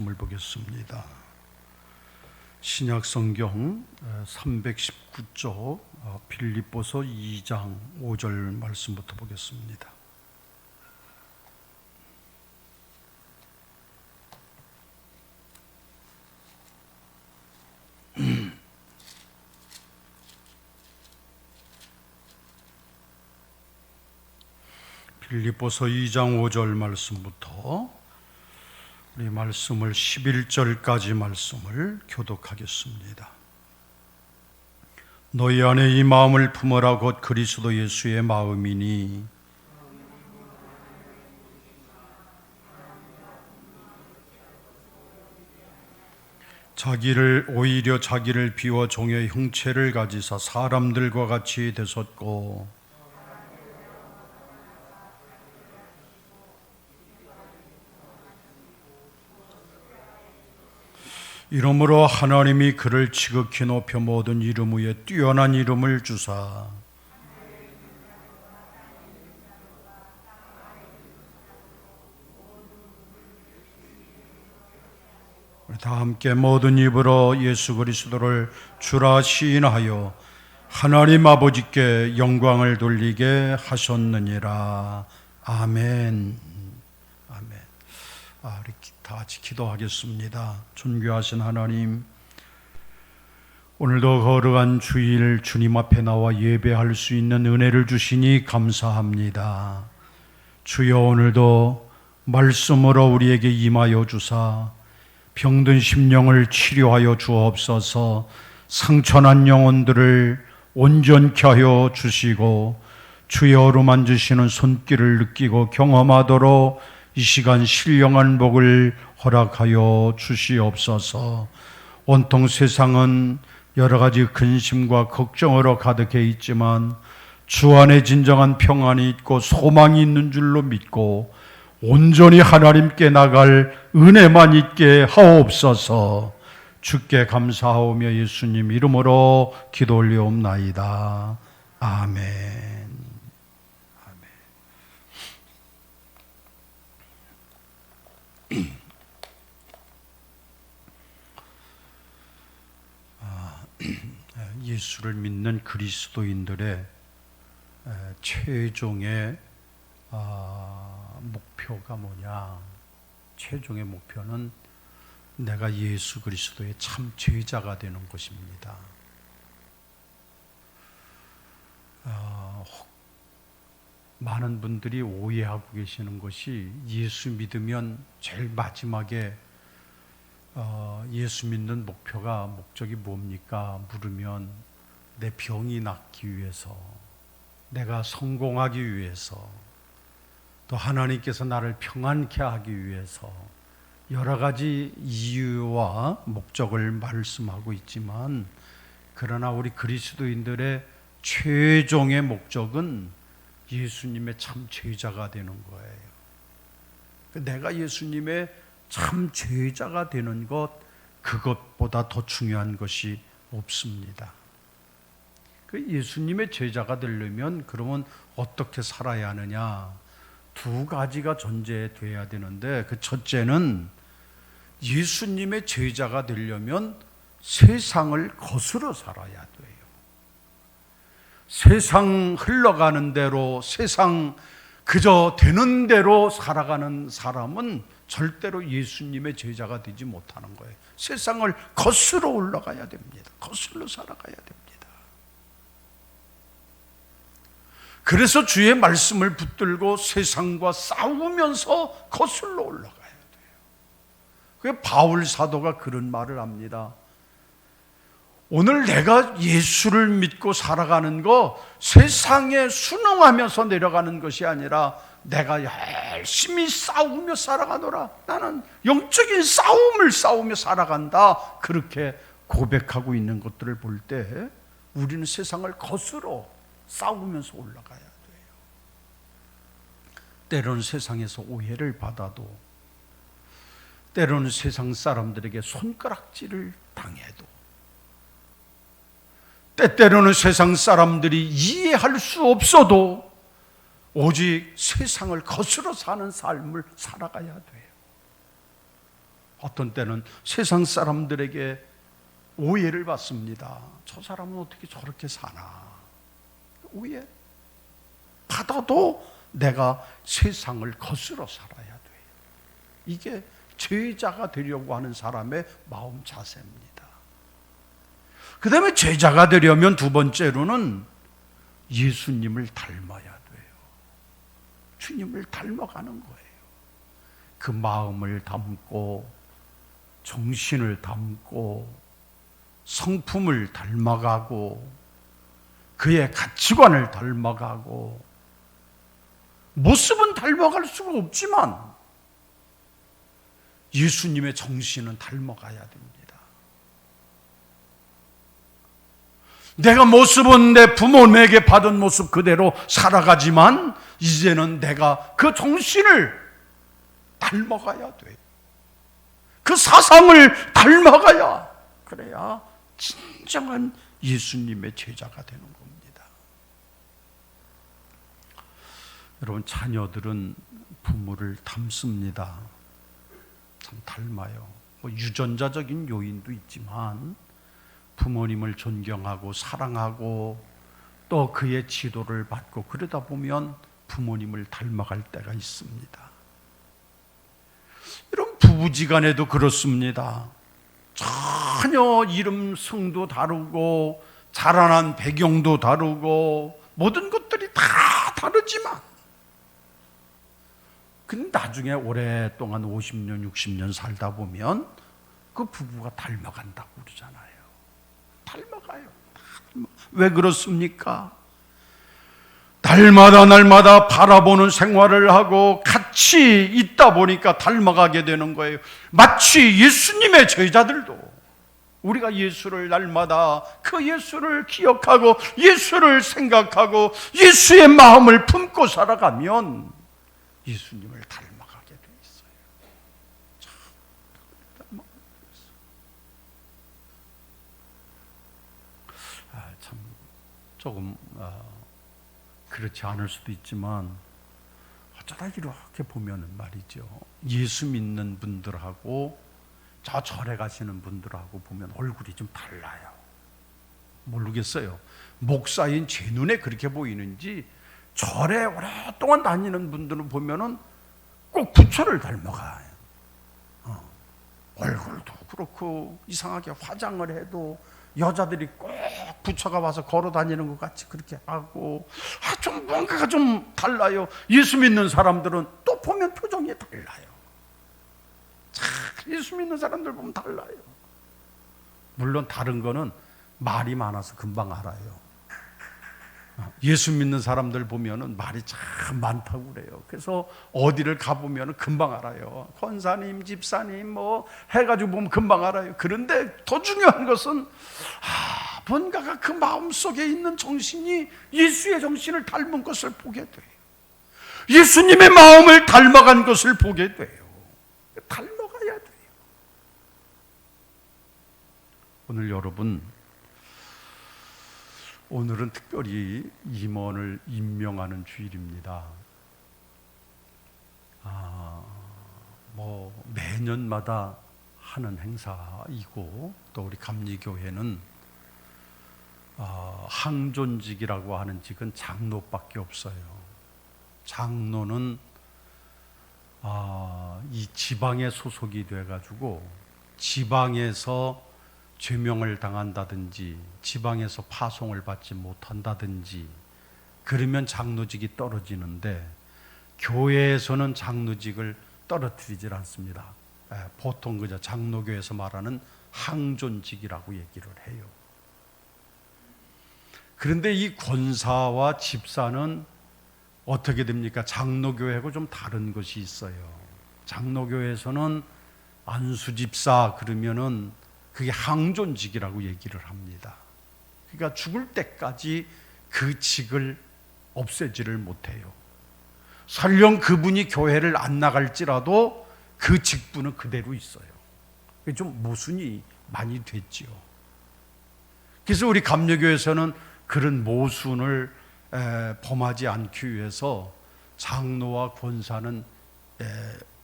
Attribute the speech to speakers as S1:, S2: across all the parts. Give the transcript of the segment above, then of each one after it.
S1: 을 보겠습니다. 신약성경 319쪽 빌립보서 2장 5절 말씀부터 보겠습니다. 빌립보서 2장 5절 말씀부터 우리 말씀을 11절까지 말씀을 교독하겠습니다. 너희 안에 이 마음을 품으라 곧 그리스도 예수의 마음이니 오히려 자기를 비워 종의 형체를 가지사 사람들과 같이 되셨고 이러므로 하나님이 그를 지극히 높여 모든 이름 위에 뛰어난 이름을 주사 우리 다 함께 모든 입으로 예수 그리스도를 주라 시인하여 하나님 아버지께 영광을 돌리게 하셨느니라. 아멘. 아멘. 우리 다 같이 기도하겠습니다. 존귀하신 하나님, 오늘도 거룩한 주일 주님 앞에 나와 예배할 수 있는 은혜를 주시니 감사합니다. 주여, 오늘도 말씀으로 우리에게 임하여 주사 병든 심령을 치료하여 주옵소서. 상처난 영혼들을 온전케 하여 주시고 주여 어루만 주시는 손길을 느끼고 경험하도록 이 시간 신령한 복을 허락하여 주시옵소서. 온통 세상은 여러 가지 근심과 걱정으로 가득해 있지만 주 안에 진정한 평안이 있고 소망이 있는 줄로 믿고 온전히 하나님께 나갈 은혜만 있게 하옵소서. 주께 감사하오며 예수님 이름으로 기도 올리옵나이다. 아멘. 예수를 믿는 그리스도인들의 최종의 목표가 뭐냐? 최종의 목표는 내가 예수 그리스도의 참 제자가 되는 것입니다. 많은 분들이 오해하고 계시는 것이 예수 믿으면 제일 마지막에 예수 믿는 목적이 뭡니까? 물으면 내 병이 낫기 위해서, 내가 성공하기 위해서, 또 하나님께서 나를 평안케 하기 위해서 여러 가지 이유와 목적을 말씀하고 있지만, 그러나 우리 그리스도인들의 최종의 목적은 예수님의 참 제자가 되는 거예요. 내가 예수님의 참 제자가 되는 것, 그것보다 더 중요한 것이 없습니다. 예수님의 제자가 되려면 그러면 어떻게 살아야 하느냐? 두 가지가 존재돼야 되는데, 그 첫째는 예수님의 제자가 되려면 세상을 거스러 살아야 돼요. 세상 흘러가는 대로, 세상 그저 되는 대로 살아가는 사람은 절대로 예수님의 제자가 되지 못하는 거예요. 세상을 거스러 올라가야 됩니다. 거슬러 살아가야 됩니다. 그래서 주의 말씀을 붙들고 세상과 싸우면서 거슬러 올라가야 돼요. 그게 바울 사도가 그런 말을 합니다. 오늘 내가 예수를 믿고 살아가는 거 세상에 순응하면서 내려가는 것이 아니라 내가 열심히 싸우며 살아가노라. 나는 영적인 싸움을 싸우며 살아간다. 그렇게 고백하고 있는 것들을 볼 때 우리는 세상을 거스러 싸우면서 올라가야 돼요. 때로는 세상에서 오해를 받아도, 때로는 세상 사람들에게 손가락질을 당해도, 때때로는 세상 사람들이 이해할 수 없어도 오직 세상을 거스러 사는 삶을 살아가야 돼요. 어떤 때는 세상 사람들에게 오해를 받습니다. 저 사람은 어떻게 저렇게 사나? 오해 받아도 내가 세상을 거스러 살아야 돼. 이게 제자가 되려고 하는 사람의 마음 자세입니다. 그 다음에 제자가 되려면 두 번째로는 예수님을 닮아야 돼요. 주님을 닮아가는 거예요. 그 마음을 담고 정신을 담고 성품을 닮아가고 그의 가치관을 닮아가고 모습은 닮아갈 수가 없지만 예수님의 정신은 닮아가야 됩니다. 내가 모습은 내 부모에게 받은 모습 그대로 살아가지만 이제는 내가 그 정신을 닮아가야 돼. 그 사상을 닮아가야, 그래야 진정한 예수님의 제자가 되는 겁니다. 여러분, 자녀들은 부모를 닮습니다. 참 닮아요. 유전자적인 요인도 있지만 부모님을 존경하고 사랑하고 또 그의 지도를 받고 그러다 보면 부모님을 닮아갈 때가 있습니다. 이런 부부지간에도 그렇습니다. 전혀 이름 성도 다르고 자라난 배경도 다르고 모든 것들이 다 다르지만 근데 나중에 오랫동안 50년, 60년 살다 보면 그 부부가 닮아간다고 그러잖아요. 닮아가요. 왜 그렇습니까? 날마다 바라보는 생활을 하고 같이 있다 보니까 닮아가게 되는 거예요. 마치 예수님의 제자들도 우리가 예수를 날마다 그 예수를 기억하고 예수를 생각하고 예수의 마음을 품고 살아가면 예수님을 닮아가게 돼 있어요. 참 조금 그렇지 않을 수도 있지만 어쩌다 이렇게 보면은 말이죠. 예수 믿는 분들하고 저 절에 가시는 분들하고 보면 얼굴이 좀 달라요. 모르겠어요. 목사인 제 눈에 그렇게 보이는지 절에 오랫동안 다니는 분들은 보면은 꼭 부처를 닮아가요. 얼굴도 그렇고 이상하게 화장을 해도 여자들이 꼭 부처가 와서 걸어 다니는 것 같이 그렇게 하고 좀 뭔가가 좀 달라요. 예수 믿는 사람들은 또 보면 표정이 달라요. 예수 믿는 사람들 보면 달라요. 물론 다른 거는 말이 많아서 금방 알아요. 예수 믿는 사람들 보면은 말이 참 많다고 그래요. 그래서 어디를 가보면 금방 알아요. 권사님, 집사님 뭐 해가지고 보면 금방 알아요. 그런데 더 중요한 것은 뭔가가 그 마음속에 있는 정신이 예수의 정신을 닮은 것을 보게 돼요. 예수님의 마음을 닮아간 것을 보게 돼요. 닮아가야 돼요. 오늘 여러분, 오늘은 특별히 임원을 임명하는 주일입니다. 매년마다 하는 행사이고 또 우리 감리교회는 항존직이라고 하는 직은 장로밖에 없어요. 장로는 이 지방에 소속이 돼가지고 지방에서 죄명을 당한다든지 지방에서 파송을 받지 못한다든지 그러면 장로직이 떨어지는데 교회에서는 장로직을 떨어뜨리질 않습니다. 보통 그저 장로교에서 말하는 항존직이라고 얘기를 해요. 그런데 이 권사와 집사는 어떻게 됩니까? 장로교회하고 좀 다른 것이 있어요. 장로교에서는 안수집사 그러면은 그게 항존직이라고 얘기를 합니다. 그러니까 죽을 때까지 그 직을 없애지를 못해요. 설령 그분이 교회를 안 나갈지라도 그 직분은 그대로 있어요. 좀 모순이 많이 됐지요. 그래서 우리 감리교에서는 그런 모순을 범하지 않기 위해서 장로와 권사는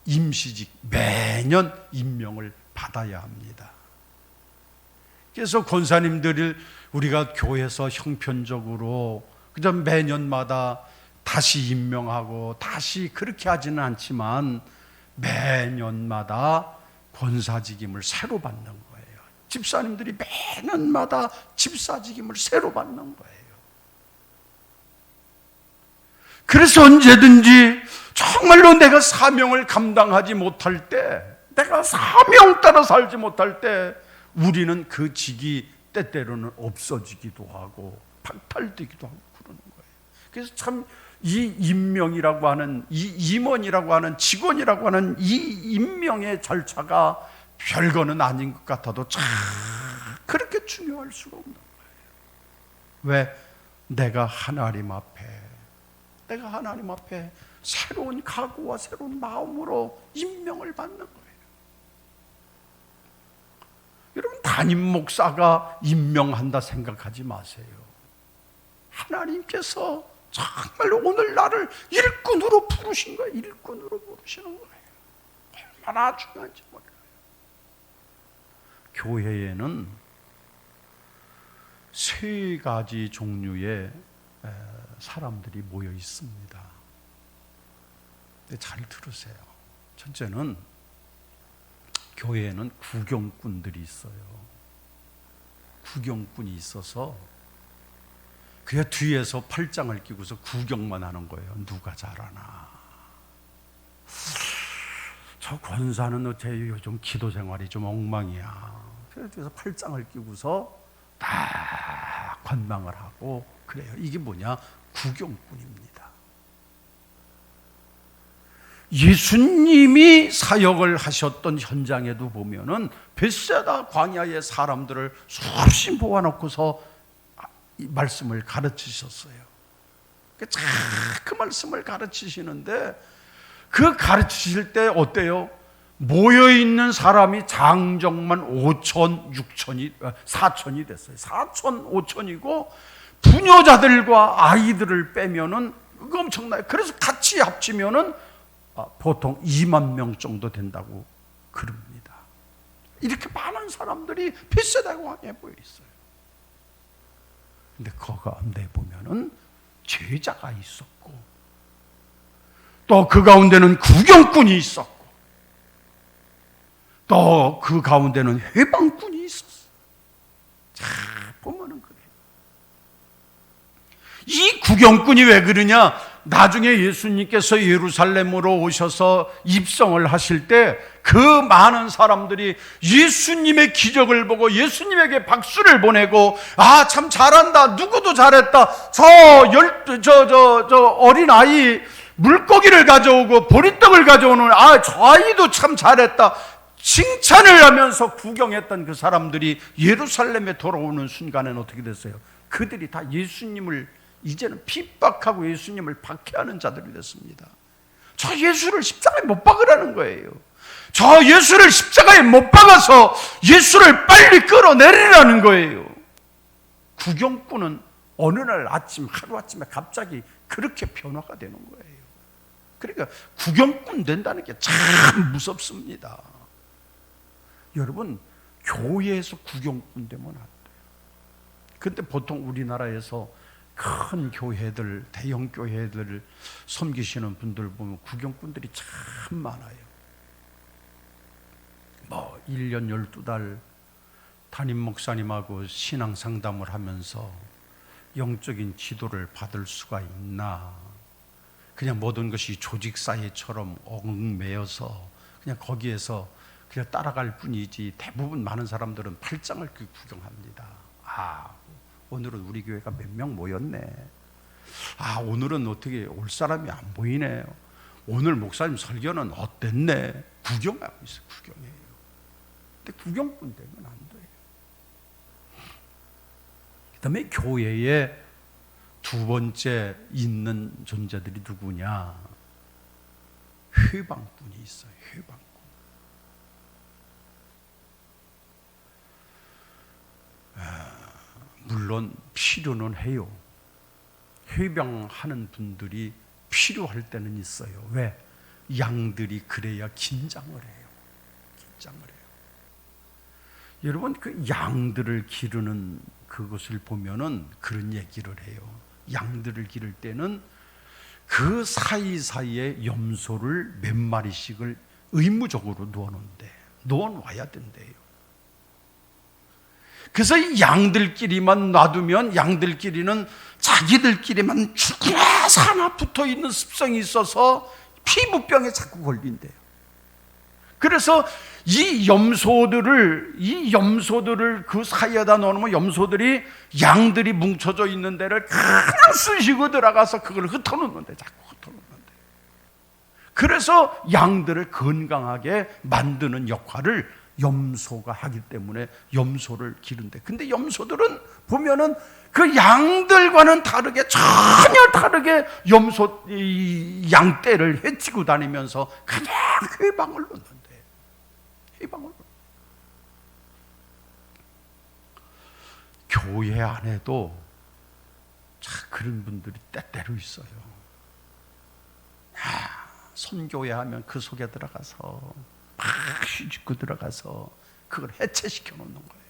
S1: 임시직 매년 임명을 받아야 합니다. 그래서 권사님들을 우리가 교회에서 형편적으로 그저 매년마다 다시 임명하고 다시 그렇게 하지는 않지만 매년마다 권사직임을 새로 받는 거예요. 집사님들이 매년마다 집사직임을 새로 받는 거예요. 그래서 언제든지 정말로 내가 사명을 감당하지 못할 때, 내가 사명 따라 살지 못할 때 우리는 그 직이 때때로는 없어지기도 하고 박탈되기도 하고 그러는 거예요. 그래서 참 이 임명이라고 하는, 이 임원이라고 하는, 직원이라고 하는 이 임명의 절차가 별거는 아닌 것 같아도 참 그렇게 중요할 수가 없는 거예요. 왜? 내가 하나님 앞에 새로운 각오와 새로운 마음으로 임명을 받는 거예요. 여러분, 담임 목사가 임명한다 생각하지 마세요. 하나님께서 정말로 오늘 나를 일꾼으로 부르신 거예요. 일꾼으로 부르시는 거예요. 얼마나 중요한지 몰라요. 교회에는 세 가지 종류의 사람들이 모여 있습니다. 근데 잘 들으세요. 첫째는 교회에는 구경꾼들이 있어요. 구경꾼이 있어서 그냥 뒤에서 팔짱을 끼고서 구경만 하는 거예요. 누가 잘하나. 저 권사는 어째 요즘 기도 생활이 좀 엉망이야. 그래서 팔짱을 끼고서 다 관망을 하고 그래요. 이게 뭐냐? 구경꾼입니다. 예수님이 사역을 하셨던 현장에도 보면은 벳세다 광야의 사람들을 수없이 모아놓고서 이 말씀을 가르치셨어요. 그 말씀을 가르치시는데 그 가르치실 때 어때요? 모여있는 사람이 장정만 5천, 6천이, 4천이 됐어요. 4천, 5천이고 부녀자들과 아이들을 빼면은 그거 엄청나요. 그래서 같이 합치면은 보통 2만 명 정도 된다고 그럽니다. 이렇게 많은 사람들이 벳세다 광야에 모여 있어요. 근데 그 가운데 보면은 제자가 있었고 또 그 가운데는 구경꾼이 있었고 또 그 가운데는 회방꾼이 있었어. 자, 보면은 그래요. 이 구경꾼이 왜 그러냐? 나중에 예수님께서 예루살렘으로 오셔서 입성을 하실 때 그 많은 사람들이 예수님의 기적을 보고 예수님에게 박수를 보내고 아, 참 잘한다. 누구도 잘했다. 저 어린 아이 물고기를 가져오고 보리떡을 가져오는 저 아이도 참 잘했다. 칭찬을 하면서 구경했던 그 사람들이 예루살렘에 돌아오는 순간에는 어떻게 됐어요? 그들이 다 예수님을 이제는 핍박하고 예수님을 박해하는 자들이 됐습니다. 저 예수를 십자가에 못 박으라는 거예요. 저 예수를 십자가에 못 박아서 예수를 빨리 끌어내리라는 거예요. 구경꾼은 어느 날 아침, 하루아침에 갑자기 그렇게 변화가 되는 거예요. 그러니까 구경꾼 된다는 게 참 무섭습니다. 여러분, 교회에서 구경꾼 되면 안 돼요. 근데 보통 우리나라에서 큰 교회들, 대형 교회들 섬기시는 분들 보면 구경꾼들이 참 많아요. 1년 12달 담임 목사님하고 신앙 상담을 하면서 영적인 지도를 받을 수가 있나? 그냥 모든 것이 조직사회처럼 얽매여서 그냥 거기에서 그냥 따라갈 뿐이지 대부분 많은 사람들은 팔짱을 끼고 구경합니다. 오늘은 우리 교회가 몇 명 모였네. 오늘은 어떻게 올 사람이 안 보이네. 오늘 목사님 설교는 어땠네. 구경하고 있어요. 구경해요. 근데 구경꾼 되면 안 돼요. 그 다음에 교회에 두 번째 있는 존재들이 누구냐? 회방꾼이 있어요. 회방꾼. 물론 필요는 해요. 회방하는 분들이 필요할 때는 있어요. 왜? 양들이 그래야 긴장을 해요. 긴장을 해요. 여러분, 그 양들을 기르는 그것을 보면은 그런 얘기를 해요. 양들을 기를 때는 그 사이사이에 염소를 몇 마리씩을 의무적으로 놓아놔야 된대요. 그래서 이 양들끼리만 놔두면 양들끼리는 자기들끼리만 죽어서 하나 붙어있는 습성이 있어서 피부병에 자꾸 걸린대요. 그래서 이 염소들을 그 사이에다 넣으면 염소들이 양들이 뭉쳐져 있는 데를 그냥 쑤시고 들어가서 그걸 흩어놓는데, 자꾸 흩어놓는데. 그래서 양들을 건강하게 만드는 역할을 염소가 하기 때문에 염소를 기른대. 근데 염소들은 보면은 그 양들과는 다르게, 전혀 다르게 이 양떼를 해치고 다니면서 그냥 회방을 놓는데. 회방을. 교회 안에도 그런 분들이 때때로 있어요. 선교회 하면 그 속에 들어가서 막 휘짓고 들어가서 그걸 해체시켜 놓는 거예요.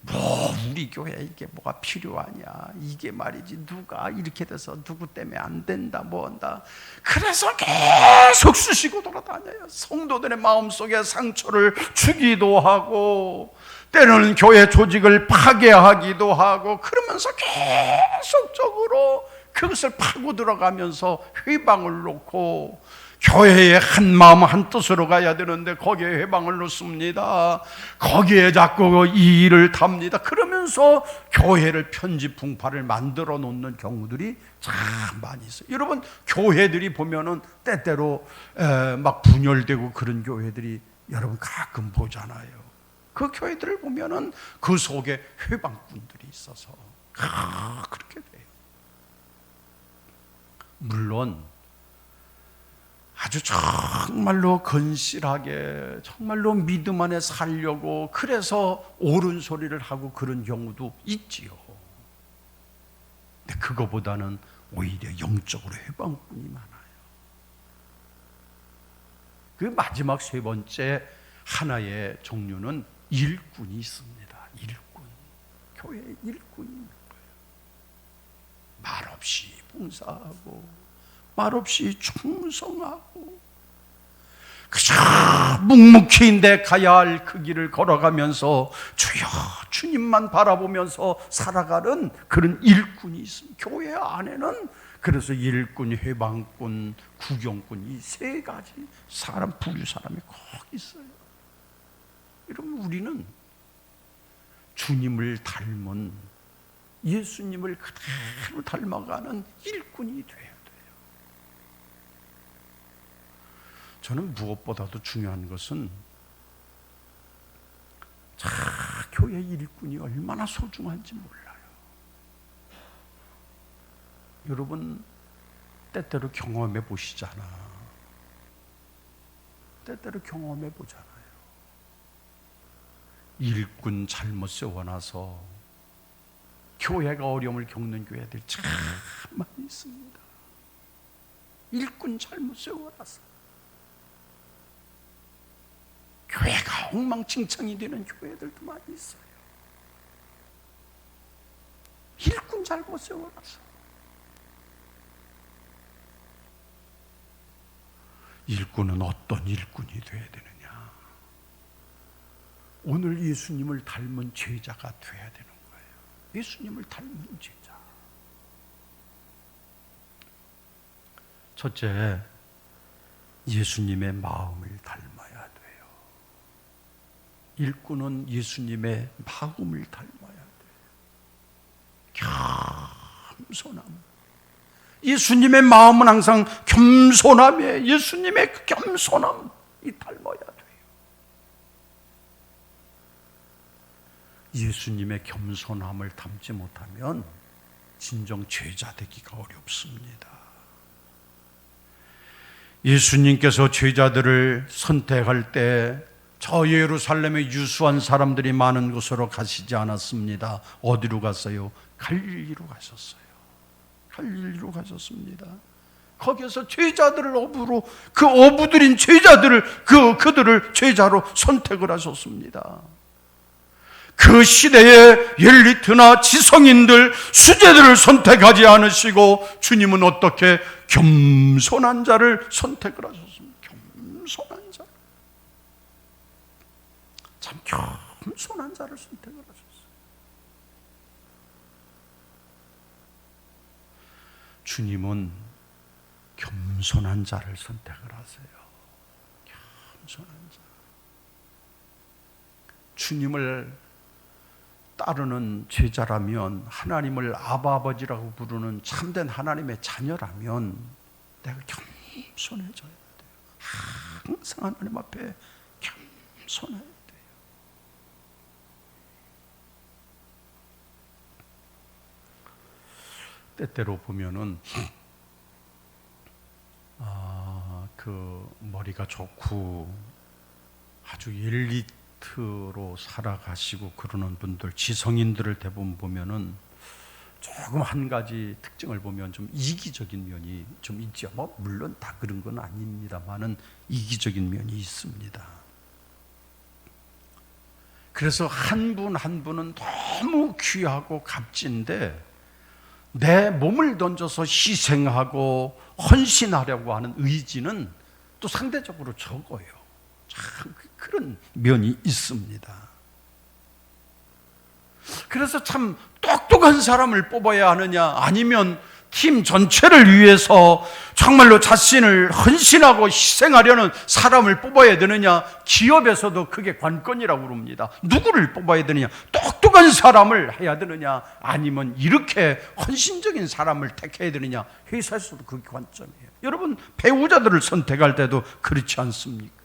S1: 뭐 우리 교회 이게 뭐가 필요하냐, 이게 말이지 누가 이렇게 돼서 누구 때문에 안 된다 뭐 한다. 그래서 계속 쑤시고 돌아다녀요. 성도들의 마음속에 상처를 주기도 하고 때로는 교회 조직을 파괴하기도 하고, 그러면서 계속적으로 그것을 파고 들어가면서 회방을 놓고, 교회에 한 마음 한 뜻으로 가야 되는데 거기에 회방을 놓습니다. 거기에 자꾸 이 일을 답니다. 그러면서 교회를 편지풍파를 만들어 놓는 경우들이 참 많이 있어요. 여러분, 교회들이 보면은 때때로 막 분열되고 그런 교회들이 여러분 가끔 보잖아요. 그 교회들을 보면은 그 속에 회방꾼들이 있어서 그렇게 돼요. 물론 아주 정말로 건실하게 정말로 믿음 안에 살려고 그래서 옳은 소리를 하고 그런 경우도 있지요. 근데 그거보다는 오히려 영적으로 회방꾼이 많아요. 그 마지막 세 번째 하나의 종류는 일꾼이 있습니다. 일꾼. 교회에 일꾼이 있는 거예요. 말없이 봉사하고 말없이 충성하고 그저 묵묵히 내 가야 할 그 길을 걸어가면서 주여 주님만 바라보면서 살아가는 그런 일꾼이 있습니다. 교회 안에는 그래서 일꾼, 회방꾼, 구경꾼, 이 세 가지 부류 사람이 꼭 있어요. 여러분, 우리는 주님을 닮은, 예수님을 그대로 닮아가는 일꾼이 돼야 돼요. 저는 무엇보다도 중요한 것은 교회 일꾼이 얼마나 소중한지 몰라요. 여러분, 때때로 경험해 보시잖아. 때때로 경험해 보잖아요. 일꾼 잘못 세워놔서 교회가 어려움을 겪는 교회들 참 많이 있습니다. 일꾼 잘못 세워놔서 교회가 엉망진창이 되는 교회들도 많이 있어요. 일꾼 잘못 세워놔서. 일꾼은 어떤 일꾼이 되어야 되느냐? 오늘 예수님을 닮은 제자가 되어야 되는 거예요. 예수님을 닮은 제자. 첫째, 예수님의 마음을 닮아야 돼요. 일꾼은 예수님의 마음을 닮아야 돼요. 겸손함. 예수님의 마음은 항상 겸손함이에요. 예수님의 그 겸손함이 닮아야 돼요. 예수님의 겸손함을 닮지 못하면 진정 제자 되기가 어렵습니다. 예수님께서 제자들을 선택할 때 저 예루살렘에 유수한 사람들이 많은 곳으로 가시지 않았습니다. 어디로 갔어요? 갈릴리로 가셨어요. 갈릴리로 가셨습니다. 거기에서 제자들을 어부로, 그 어부들인 제자들을, 그들을 제자로 선택을 하셨습니다. 그 시대에 엘리트나 지성인들, 수재들을 선택하지 않으시고 주님은 어떻게 겸손한 자를 선택을 하셨습니다. 겸손한 자. 참 겸손한 자를 선택을 하셨어요. 주님은 겸손한 자를 선택을 하세요. 겸손한 자. 주님을 따르는 제자라면, 하나님을 아버지라고 부르는 참된 하나님의 자녀라면 내가 겸손해져야 돼요. 항상 하나님 앞에 겸손해야 돼요. 때때로 보면은 그 머리가 좋고 아주 엘리트로 살아가시고 그러는 분들, 지성인들을 대부분 보면은 조금 한 가지 특징을 보면 좀 이기적인 면이 좀 있죠. 뭐 물론 다 그런 건 아닙니다만은 이기적인 면이 있습니다. 그래서 한 분 한 분은 너무 귀하고 값진데 내 몸을 던져서 희생하고 헌신하려고 하는 의지는 또 상대적으로 적어요. 참 그런 면이 있습니다. 그래서 참 똑똑한 사람을 뽑아야 하느냐, 아니면 팀 전체를 위해서 정말로 자신을 헌신하고 희생하려는 사람을 뽑아야 되느냐, 기업에서도 그게 관건이라고 그럽니다. 누구를 뽑아야 되느냐, 똑똑한 사람을 해야 되느냐, 아니면 이렇게 헌신적인 사람을 택해야 되느냐, 회사에서도 그게 관점이에요. 여러분, 배우자들을 선택할 때도 그렇지 않습니까?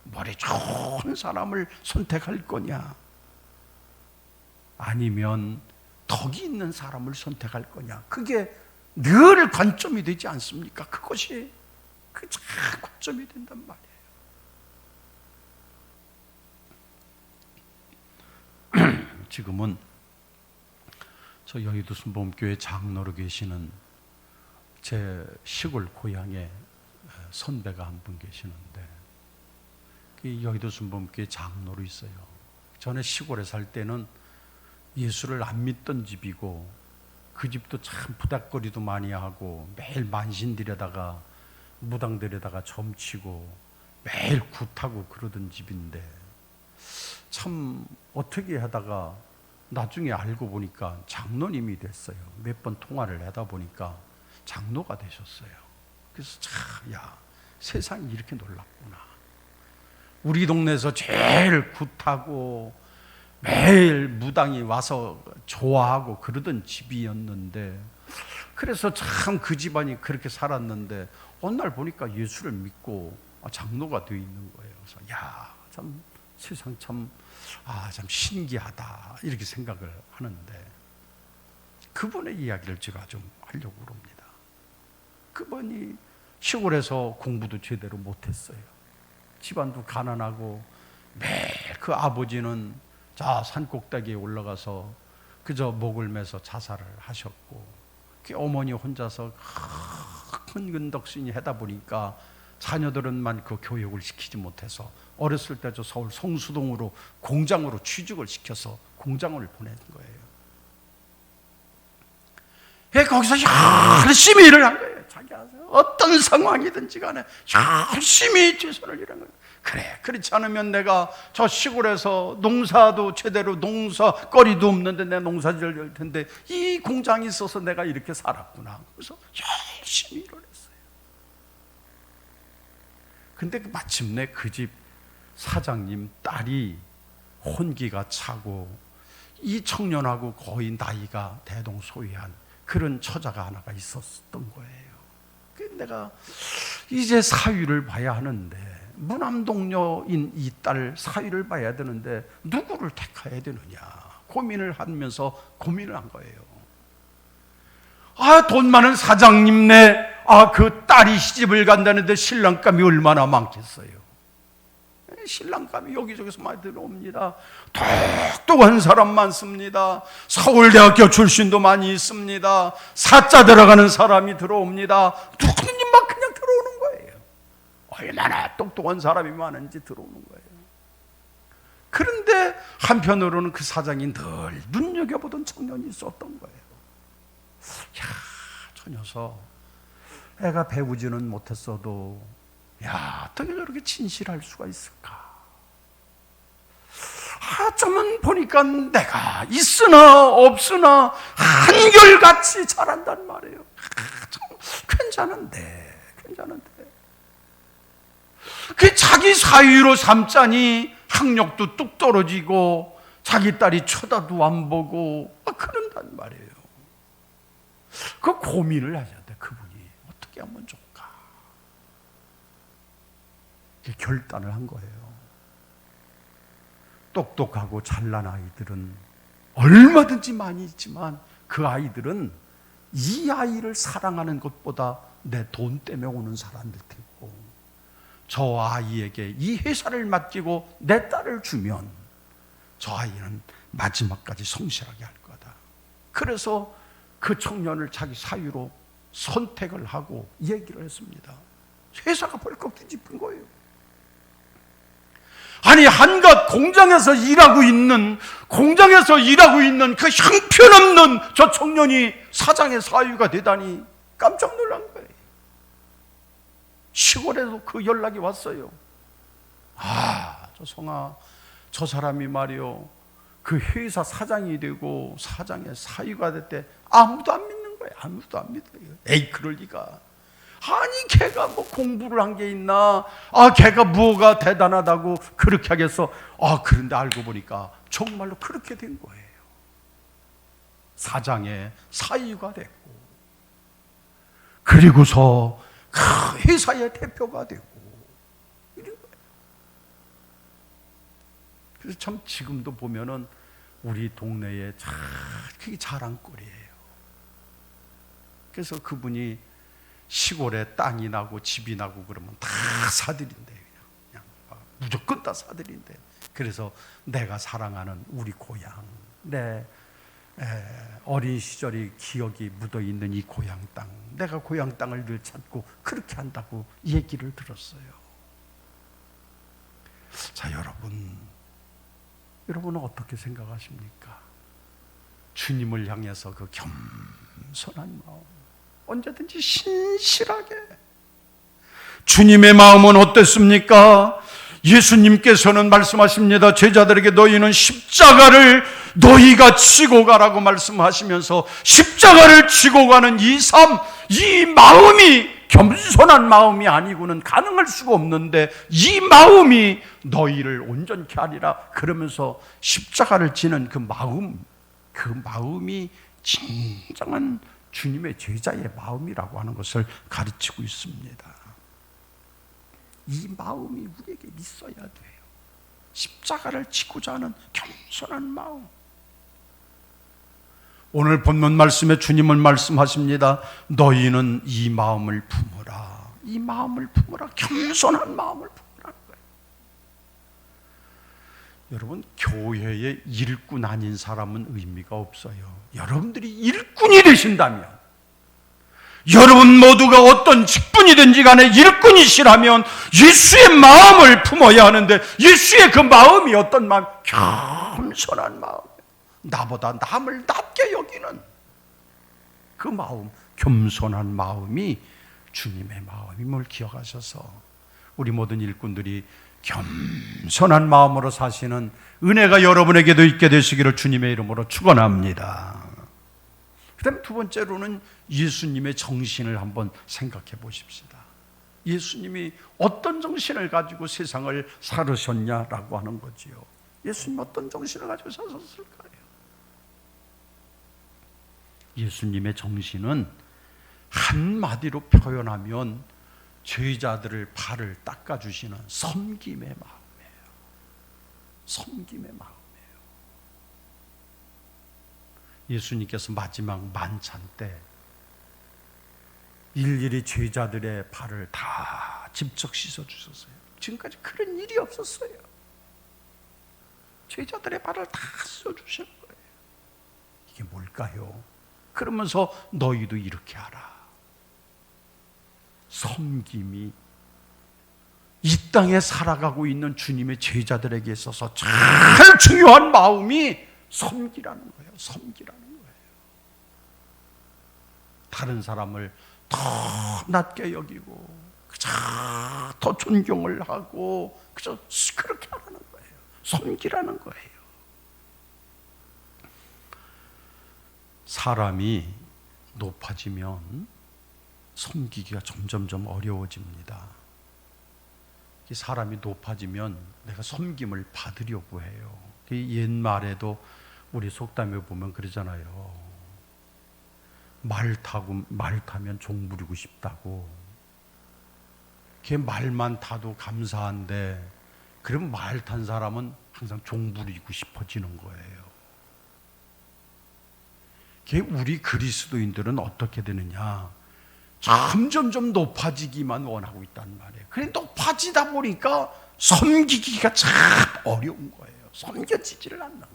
S1: 머리 좋은 사람을 선택할 거냐, 아니면 덕이 있는 사람을 선택할 거냐, 그게 늘 관점이 되지 않습니까? 그것이 참 관점이 된단 말이에요. 지금은 저 여의도 순복음교회 장로로 계시는 제 시골 고향에 선배가 한 분 계시는데, 여의도 순복음교회 장로로 있어요. 전에 시골에 살 때는 예수를 안 믿던 집이고, 그 집도 참 부닥거리도 많이 하고 매일 만신 들여다가 무당 들여다가 점치고 매일 굿하고 그러던 집인데, 참 어떻게 하다가 나중에 알고 보니까 장로님이 됐어요. 몇 번 통화를 하다 보니까 장로가 되셨어요. 그래서 참, 야, 세상이 이렇게 놀랍구나. 우리 동네에서 제일 굿하고 매일 무당이 와서 좋아하고 그러던 집이었는데, 그래서 참 그 집안이 그렇게 살았는데 어느 날 보니까 예수를 믿고 장로가 되어 있는 거예요. 그래서 야, 참 세상 참 신기하다, 이렇게 생각을 하는데, 그분의 이야기를 제가 좀 하려고 합니다. 그분이 시골에서 공부도 제대로 못했어요. 집안도 가난하고 매일 그 아버지는 자 산꼭대기에 올라가서 그저 목을 매서 자살을 하셨고, 그 어머니 혼자서 큰 근덕신이 하다 보니까 자녀들은만 그 교육을 시키지 못해서 어렸을 때 저 서울 성수동으로 공장으로 취직을 시켜서 공장을 보낸 거예요. 거기서 열심히 일을 한 거예요. 자기 아세요? 어떤 상황이든지 간에 열심히 최선을 일한 거예요. 그래, 그렇지 않으면 내가 저 시골에서 농사도 제대로 농사거리도 없는데 내 농사지을 열 텐데 이 공장이 있어서 내가 이렇게 살았구나. 그래서 열심히 일을 했어요. 근데 마침내 그 집 사장님 딸이 혼기가 차고 이 청년하고 거의 나이가 대동소이한 그런 처자가 하나가 있었던 거예요. 내가 이제 사위를 봐야 하는데, 무남동녀인 이 딸 사위를 봐야 되는데 누구를 택해야 되느냐 고민을 하면서 고민을 한 거예요. 돈 많은 사장님네 그 딸이 시집을 간다는데 신랑감이 얼마나 많겠어요. 신랑감이 여기저기서 많이 들어옵니다. 똑똑한 사람 많습니다. 서울대학교 출신도 많이 있습니다. 사자 들어가는 사람이 들어옵니다. 누구님 막 그냥 들어오는 거예요. 얼마나 똑똑한 사람이 많은지 들어오는 거예요. 그런데 한편으로는 그 사장이 늘 눈여겨보던 청년이 있었던 거예요. 야, 저 녀석 애가 배우지는 못했어도 어떻게 저렇게 진실할 수가 있을까? 좀은 보니까 내가 있으나 없으나 한결같이 잘한단 말이에요. 참 괜찮은데. 그 자기 사위로 삼자니 학력도 뚝 떨어지고 자기 딸이 쳐다도 안 보고 그런단 말이에요. 그 고민을 하셔야 돼. 그분이 어떻게 하면 좋을까? 결단을 한 거예요. 똑똑하고 잘난 아이들은 얼마든지 많이 있지만 그 아이들은 이 아이를 사랑하는 것보다 내 돈 때문에 오는 사람들 테고, 저 아이에게 이 회사를 맡기고 내 딸을 주면 저 아이는 마지막까지 성실하게 할 거다. 그래서 그 청년을 자기 사위로 선택을 하고 얘기를 했습니다. 회사가 벌컥 뒤집힌 거예요. 아니, 한갓 공장에서 일하고 있는 그 형편없는 저 청년이 사장의 사위가 되다니 깜짝 놀란 거예요. 시골에서 그 연락이 왔어요. 저 성아, 저 사람이 말이요, 그 회사 사장이 되고 사장의 사위가 됐대. 아무도 안 믿는 거예요. 아무도 안 믿어요. 에이, 그럴 리가. 아니, 걔가 뭐 공부를 한 게 있나? 걔가 뭐가 대단하다고 그렇게 하겠어? 그런데 알고 보니까 정말로 그렇게 된 거예요. 사장의 사위가 됐고, 그리고서 그 회사의 대표가 되고, 이런 거예요. 그래서 참 지금도 보면은 우리 동네에 그게 자랑거리예요. 그래서 그분이 시골에 땅이 나고 집이 나고 그러면 다 사들인대. 그냥 무조건 다 사들인대. 그래서 내가 사랑하는 우리 고향, 내 어린 시절의 기억이 묻어있는 이 고향 땅, 내가 고향 땅을 늘 찾고 그렇게 한다고 얘기를 들었어요. 자, 여러분은 어떻게 생각하십니까? 주님을 향해서 그 겸손한 마음, 언제든지 신실하게. 주님의 마음은 어땠습니까? 예수님께서는 말씀하십니다. 제자들에게 너희는 십자가를 너희가 지고 가라고 말씀하시면서 십자가를 지고 가는 이 삶, 이 마음이 겸손한 마음이 아니고는 가능할 수가 없는데, 이 마음이 너희를 온전케 하리라 그러면서 십자가를 지는 그 마음이 진정한 주님의 제자의 마음이라고 하는 것을 가르치고 있습니다. 이 마음이 우리에게 있어야 돼요. 십자가를 지고자 하는 겸손한 마음. 오늘 본문 말씀에 주님은 말씀하십니다. 너희는 이 마음을 품으라. 이 마음을 품으라. 겸손한 마음을 품으라는 거예요. 여러분, 교회의 일꾼 아닌 사람은 의미가 없어요. 여러분들이 일꾼이 되신다면, 여러분 모두가 어떤 직분이든지 간에 일꾼이시라면 예수의 마음을 품어야 하는데, 예수의 그 마음이 어떤 마음? 겸손한 마음. 나보다 남을 낮게 여기는 그 마음, 겸손한 마음이 주님의 마음임을 기억하셔서 우리 모든 일꾼들이 겸손한 마음으로 사시는 은혜가 여러분에게도 있게 되시기를 주님의 이름으로 축원합니다. 그 다음에 두 번째로는 예수님의 정신을 한번 생각해 보십시다. 예수님이 어떤 정신을 가지고 세상을 살으셨냐라고 하는 거지요. 예수님 어떤 정신을 가지고 사셨을까요? 예수님의 정신은 한마디로 표현하면 죄자들을 발을 닦아주시는 섬김의 마음이에요. 섬김의 마음이에요. 예수님께서 마지막 만찬 때 일일이 죄자들의 발을 다 직접 씻어주셨어요. 지금까지 그런 일이 없었어요. 제자들의 발을 다 씻어주신 거예요. 이게 뭘까요? 그러면서 너희도 이렇게 하라. 섬김이 이 땅에 살아가고 있는 주님의 제자들에게 있어서 제일 중요한 마음이 섬기라는 거예요. 섬기라는 거예요. 다른 사람을 더 낮게 여기고 그저 더 존경을 하고 그저 그렇게 하라는 거예요. 섬기라는 거예요. 사람이 높아지면 섬기기가 점점점 어려워집니다. 사람이 높아지면 내가 섬김을 받으려고 해요. 옛말에도 우리 속담에 보면 그러잖아요. 말 타면 종 부리고 싶다고. 걔 말만 타도 감사한데 그럼 말 탄 사람은 항상 종 부리고 싶어지는 거예요. 우리 그리스도인들은 어떻게 되느냐? 점점점 높아지기만 원하고 있단 말이에요. 그래 높아지다 보니까 섬기기가 참 어려운 거예요. 섬겨지지를 않는 거예요.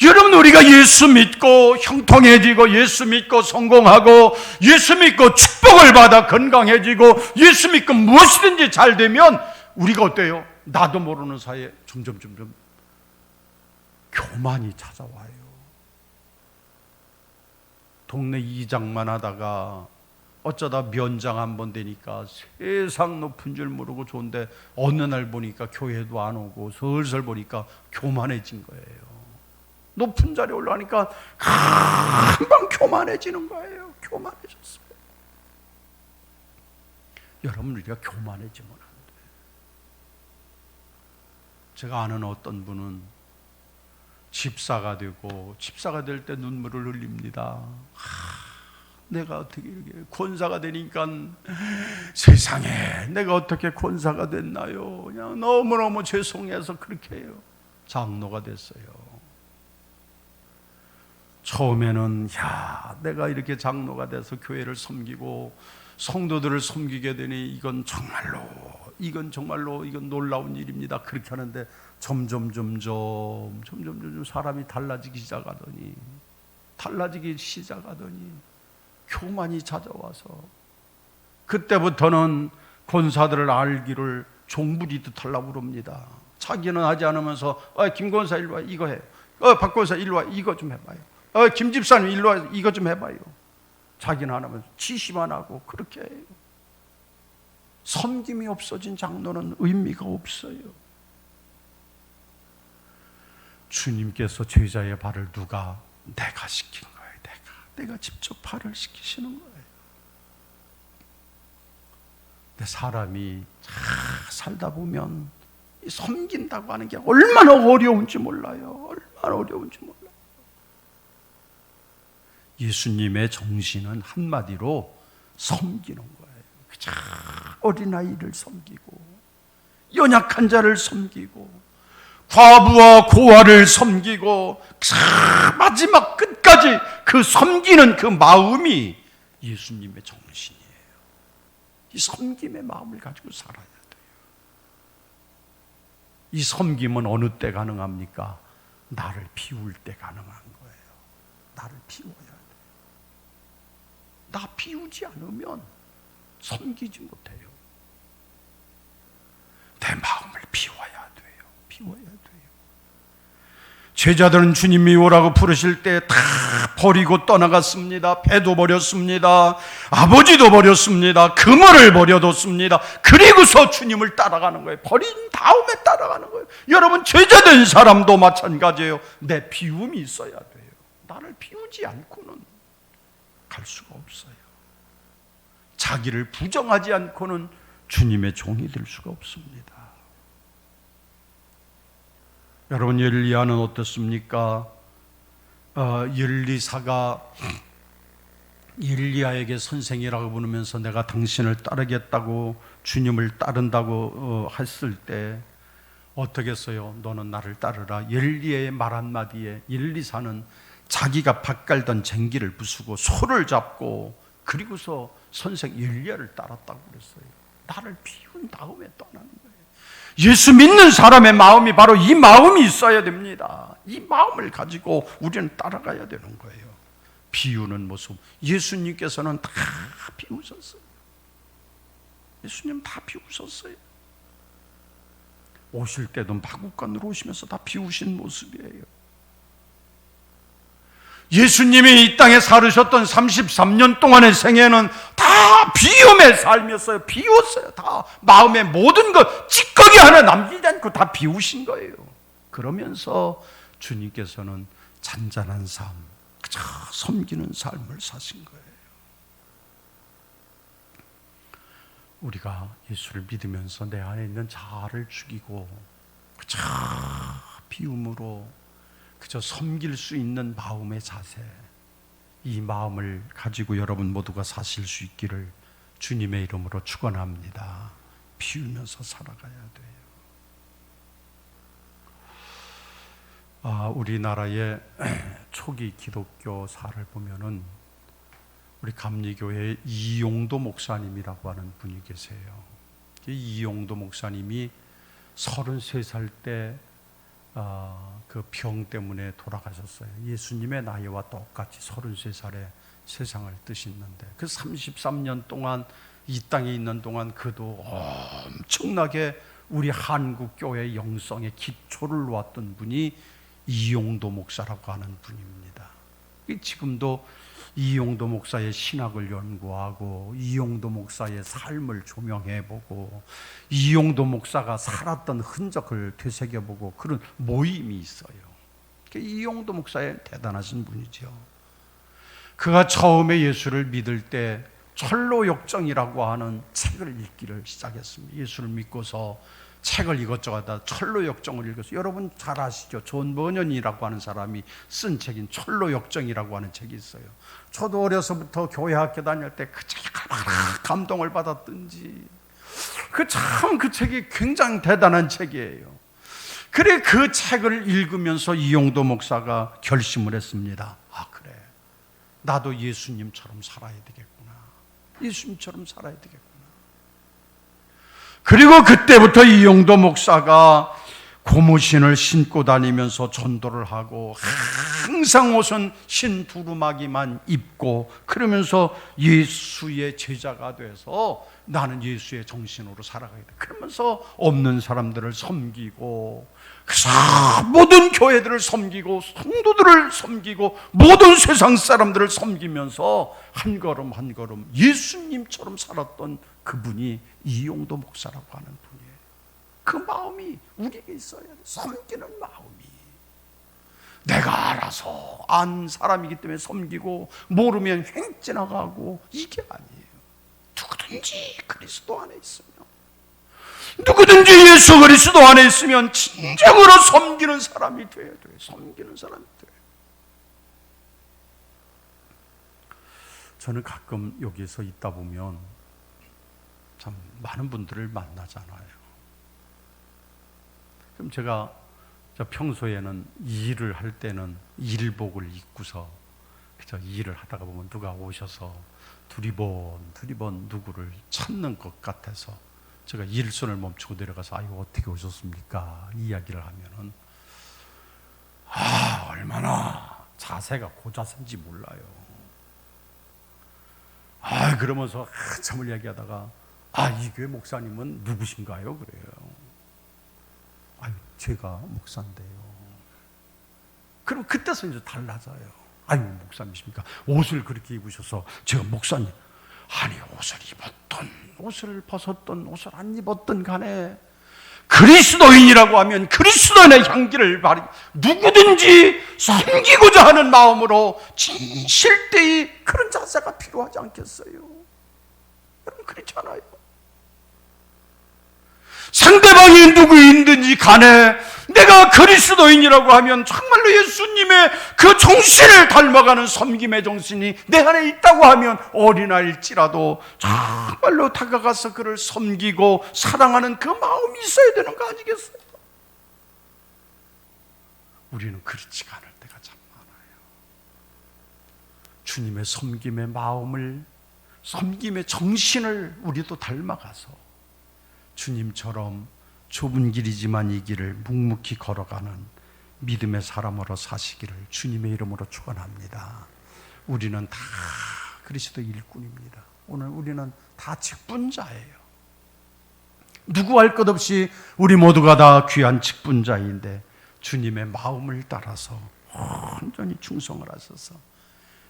S1: 여러분, 우리가 예수 믿고 형통해지고 예수 믿고 성공하고 예수 믿고 축복을 받아 건강해지고 예수 믿고 무엇이든지 잘 되면 우리가 어때요? 나도 모르는 사이에 점점 교만이 찾아와요. 동네 이장만 하다가 어쩌다 면장 한번 되니까 세상 높은 줄 모르고 좋은데 어느 날 보니까 교회도 안 오고 슬슬 보니까 교만해진 거예요. 높은 자리에 올라가니까 금방 교만해지는 거예요. 교만해졌어요. 여러분, 우리가 교만해지면 안 돼요. 제가 아는 어떤 분은 집사가 되고 집사가 될 때 눈물을 흘립니다. 내가 어떻게 이렇게 권사가 되니까 세상에 내가 어떻게 권사가 됐나요? 그냥 너무너무 죄송해서 그렇게 해요. 장로가 됐어요. 처음에는 내가 이렇게 장로가 돼서 교회를 섬기고 성도들을 섬기게 되니 이건 정말로 이건 놀라운 일입니다. 그렇게 하는데 점점 사람이 달라지기 시작하더니 교만이 찾아와서 그때부터는 권사들을 알기를 종부리듯 하려고 그럽니다. 자기는 하지 않으면서 김 권사 일로 와 이거 해. 박 권사 일로 와 이거 좀 해봐요. 김 집사님 일로 와 이거 좀 해봐요. 자기는 안 하면서 지시만 하고 그렇게 해요. 섬김이 없어진 장로는 의미가 없어요. 주님께서 제자의 발을 내가 시킨 거예요. 내가 직접 발을 시키시는 거예요. 근데 사람이 살다 보면 섬긴다고 하는 게 얼마나 어려운지 몰라요. 예수님의 정신은 한마디로 섬기는 거예요. 그저 어린아이를 섬기고 연약한 자를 섬기고 과부와 고아를 섬기고 마지막 끝까지 그 섬기는 그 마음이 예수님의 정신이에요. 이 섬김의 마음을 가지고 살아야 돼요. 이 섬김은 어느 때 가능합니까? 나를 비울 때 가능한 거예요. 나를 비워야 돼요. 나 비우지 않으면 섬기지 못해요. 내 마음을 비워야 돼요. 제자들은 주님이 오라고 부르실 때 다 버리고 떠나갔습니다. 배도 버렸습니다. 아버지도 버렸습니다. 그물을 버려뒀습니다. 그리고서 주님을 따라가는 거예요. 버린 다음에 따라가는 거예요. 여러분, 제자된 사람도 마찬가지예요. 내 비움이 있어야 돼요. 나를 비우지 않고는 갈 수가 없어요. 자기를 부정하지 않고는 주님의 종이 될 수가 없습니다. 여러분, 엘리야는 어떻습니까? 엘리사가 엘리야에게 선생이라고 부르면서 내가 당신을 따르겠다고 주님을 따른다고 했을 때 어떻게 했어요? 너는 나를 따르라. 엘리야의 말 한마디에 엘리사는 자기가 밭 갈던 쟁기를 부수고 소를 잡고 그리고서 선생 엘리야를 따랐다고 그랬어요. 나를 비운 다음에 떠나는 거예요. 예수 믿는 사람의 마음이 바로 이 마음이 있어야 됩니다. 이 마음을 가지고 우리는 따라가야 되는 거예요. 비우는 모습. 예수님께서는 다 비우셨어요. 예수님 다 비우셨어요. 오실 때도 마구간으로 오시면서 다 비우신 모습이에요. 예수님이 이 땅에 살으셨던 33년 동안의 생애는 다 비움의 삶이었어요. 비웠어요. 다 마음의 모든 것 찌꺼기 하나 남기지 않고 다 비우신 거예요. 그러면서 주님께서는 잔잔한 삶, 그저 섬기는 삶을 사신 거예요. 우리가 예수를 믿으면서 내 안에 있는 자아를 죽이고 그저 비움으로 그저 섬길 수 있는 마음의 자세, 이 마음을 가지고 여러분 모두가 사실 수 있기를 주님의 이름으로 축원합니다. 비우면서 살아가야 돼요. 우리나라의 초기 기독교사를 보면은 우리 감리교회의 이용도 목사님이라고 하는 분이 계세요. 이용도 목사님이 33살 때 그 병 때문에 돌아가셨어요. 예수님의 나이와 똑같이 33살에 세상을 뜨셨는데 그 33년 동안 이 땅에 있는 동안 그도 엄청나게 우리 한국 교회의 영성의 기초를 놓았던 분이 이용도 목사라고 하는 분입니다. 지금도 이용도 목사의 신학을 연구하고 이용도 목사의 삶을 조명해보고 이용도 목사가 살았던 흔적을 되새겨보고 그런 모임이 있어요. 이용도 목사의 대단하신 분이죠. 그가 처음에 예수를 믿을 때 철로역정이라고 하는 책을 읽기를 시작했습니다. 예수를 믿고서 책을 이것저것 다 철로역정을 읽어서, 여러분 잘 아시죠? 존 버년이라고 하는 사람이 쓴 책인 철로역정이라고 하는 책이 있어요. 저도 어려서부터 교회 학교 다닐 때 그 책이 얼마나 감동을 받았던지, 그 책이 굉장히 대단한 책이에요. 그래, 그 책을 읽으면서 이용도 목사가 결심을 했습니다. 그래, 나도 예수님처럼 살아야 되겠구나. 예수님처럼 살아야 되겠구나. 그리고 그때부터 이용도 목사가 고무신을 신고 다니면서 전도를 하고 항상 옷은 흰 두루마기만 입고 그러면서 예수의 제자가 돼서 나는 예수의 정신으로 살아가야 돼. 그러면서 없는 사람들을 섬기고 모든 교회들을 섬기고 성도들을 섬기고 모든 세상 사람들을 섬기면서 한 걸음 한 걸음 예수님처럼 살았던 그분이 이용도 목사라고 하는 분이에요. 그 마음이 우리에게 있어야 돼. 섬기는 마음이. 내가 알아서 안 사람이기 때문에 섬기고 모르면 횡 지나가고 이게 아니에요. 누구든지 그리스도 안에 있으면, 누구든지 예수 그리스도 안에 있으면 진정으로 섬기는 사람이 돼야 돼요. 섬기는 사람이 돼요. 저는 가끔 여기에서 있다 보면 참 많은 분들을 만나잖아요. 그럼 제가 평소에는 일을 할 때는 일복을 입고서 일을 하다가 보면 누가 오셔서 두리번 누구를 찾는 것 같아서 제가 일손을 멈추고 내려가서 어떻게 오셨습니까? 이야기를 하면은 얼마나 자세가 고자세인지 몰라요. 그러면서 한참을 이야기하다가 이 교회 목사님은 누구신가요? 그래요. 제가 목사인데요. 그럼 그때서 이제 달라져요. 목사님이십니까? 옷을 그렇게 입으셔서 제가 목사님. 옷을 입었던, 옷을 벗었던, 옷을 안 입었던 간에 그리스도인이라고 하면 그리스도인의 향기를 누구든지 섬기고자 하는 마음으로 진실되이 그런 자세가 필요하지 않겠어요? 여러분 그렇잖아요. 상대방이 누구인든지 간에 내가 그리스도인이라고 하면 정말로 예수님의 그 정신을 닮아가는 섬김의 정신이 내 안에 있다고 하면 어린아이일지라도 정말로 다가가서 그를 섬기고 사랑하는 그 마음이 있어야 되는 거 아니겠어요? 우리는 그렇지가 않을 때가 참 많아요. 주님의 섬김의 마음을 섬김의 정신을 우리도 닮아가서 주님처럼 좁은 길이지만 이 길을 묵묵히 걸어가는 믿음의 사람으로 사시기를 주님의 이름으로 축원합니다. 우리는 다 그리스도 일꾼입니다. 오늘 우리는 다 직분자예요. 누구 할 것 없이 우리 모두가 다 귀한 직분자인데 주님의 마음을 따라서 온전히 충성을 하셔서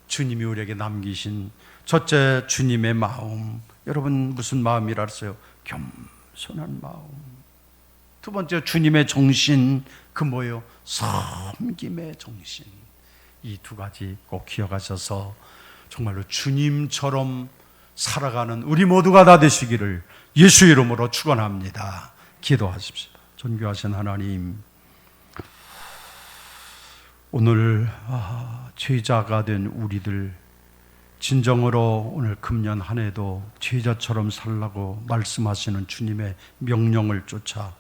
S1: 주님이 우리에게 남기신 첫째 주님의 마음. 여러분 무슨 마음이라 했어요? 겸손한 마음. 두 번째 주님의 정신. 그 뭐예요? 섬김의 정신. 이 두 가지 꼭 기억하셔서 정말로 주님처럼 살아가는 우리 모두가 다 되시기를 예수 이름으로 축원합니다. 기도하십시오. 존귀하신 하나님, 오늘 죄자가 된 우리들 진정으로 오늘 금년 한 해도 죄자처럼 살라고 말씀하시는 주님의 명령을 쫓아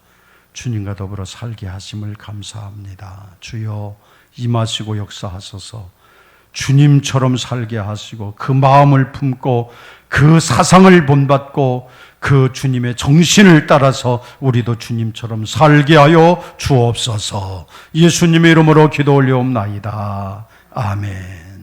S1: 주님과 더불어 살게 하심을 감사합니다. 주여 임하시고 역사하소서. 주님처럼 살게 하시고 그 마음을 품고 그 사상을 본받고 그 주님의 정신을 따라서 우리도 주님처럼 살게 하여 주옵소서. 예수님의 이름으로 기도 올려옵나이다. 아멘.